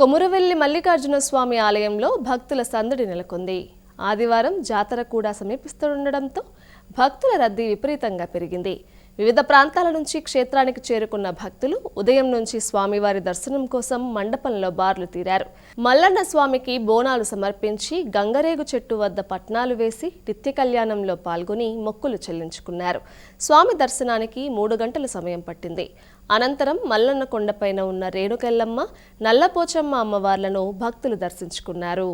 కొమురవెల్లి మల్లికార్జున స్వామి ఆలయంలో భక్తుల సందడి నెలకొంది. ఆదివారం జాతర కూడా సమీపిస్తుండడంతో భక్తుల రద్దీ విపరీతంగా పెరిగింది. వివిధ ప్రాంతాల నుంచి క్షేత్రానికి చేరుకున్న భక్తులు ఉదయం నుంచి స్వామివారి దర్శనం కోసం మండపంలో బార్లు తీరారు. మల్లన్న స్వామికి బోనాలు సమర్పించి గంగరేగు చెట్టు వద్ద పట్నాలు వేసి నిత్య కళ్యాణంలో పాల్గొని మొక్కులు చెల్లించుకున్నారు. స్వామి దర్శనానికి 3 గంటల సమయం పట్టింది. అనంతరం మల్లన్న కొండపైన ఉన్న రేణుకెల్లమ్మ, నల్లపోచమ్మ అమ్మవార్లను భక్తులు దర్శించుకున్నారు.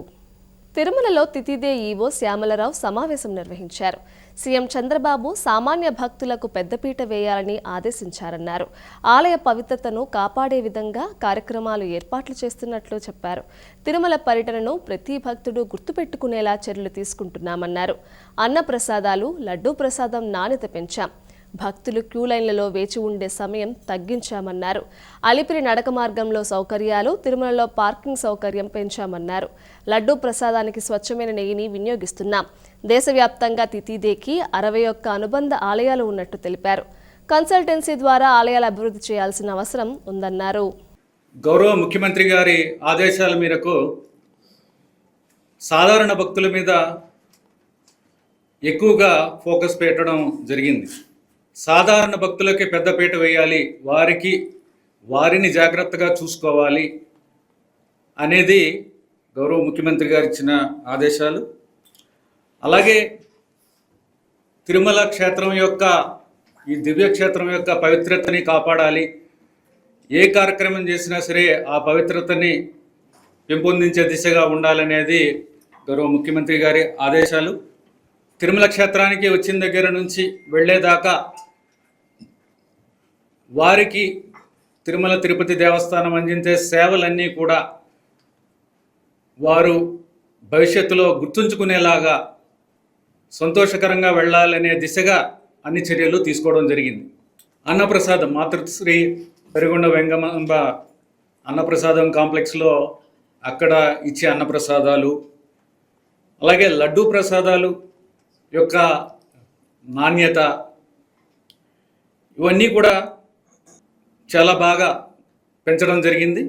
తిరుమలలో తితిదే ఈవో శ్యామలరావు సమావేశం నిర్వహించారు. సీఎం చంద్రబాబు సామాన్య భక్తులకు పెద్దపీట వేయాలని ఆదేశించారన్నారు. ఆలయ పవిత్రతను కాపాడే విధంగా కార్యక్రమాలు ఏర్పాట్లు చేస్తున్నట్లు చెప్పారు. తిరుమల పర్యటనను ప్రతి భక్తుడు గుర్తుపెట్టుకునేలా చర్యలు తీసుకుంటున్నామన్నారు. అన్న ప్రసాదాలు, లడ్డూ ప్రసాదం నాణ్యత పెంచాం. భక్తులు క్యూలైన్లలో వేచి ఉండే సమయం తగ్గించామన్నారు. అలిపిరి నడక మార్గంలో సౌకర్యాలు, తిరుమలలో పార్కింగ్ సౌకర్యం పెంచామన్నారు. లడ్డూ ప్రసాదానికి స్వచ్ఛమైన నెయ్యిని వినియోగిస్తున్నాం. దేశవ్యాప్తంగా తితిదేకి 61 అనుబంధ ఆలయాలు ఉన్నట్టు తెలిపారు. కన్సల్టెన్సీ ద్వారా ఆలయాల అభివృద్ధి చేయాల్సిన అవసరం ఉందన్నారు. గౌరవ ముఖ్యమంత్రి గారి ఆదేశాల మేరకు సాధారణ భక్తుల మీద ఎక్కువగా ఫోకస్ పెట్టడం జరిగింది. సాధారణ భక్తులకి పెద్దపీట వేయాలి, వారిని జాగ్రత్తగా చూసుకోవాలి అనేది గౌరవ ముఖ్యమంత్రి గారు ఇచ్చిన ఆదేశాలు. అలాగే తిరుమల క్షేత్రం యొక్క ఈ దివ్యక్షేత్రం యొక్క పవిత్రతని కాపాడాలి. ఏ కార్యక్రమం చేసినా సరే ఆ పవిత్రతని పెంపొందించే దిశగా ఉండాలనేది గౌరవ ముఖ్యమంత్రి గారి ఆదేశాలు. తిరుమల క్షేత్రానికి వచ్చిన దగ్గర నుంచి వెళ్ళేదాకా వారికి తిరుమల తిరుపతి దేవస్థానం అందించే సేవలన్నీ కూడా వారు భవిష్యత్తులో గుర్తుంచుకునేలాగా సంతోషకరంగా వెళ్ళాలనే దిశగా అన్ని చర్యలు తీసుకోవడం జరిగింది. అన్నప్రసాదం మాతృశ్రీ పెరుగుండ వెంగమాంబ అన్నప్రసాదం కాంప్లెక్స్లో అక్కడ ఇచ్చే అన్నప్రసాదాలు, అలాగే లడ్డూ ప్రసాదాలు యొక్క నాణ్యత, ఇవన్నీ కూడా చాలా బాగా పెంచడం జరిగింది.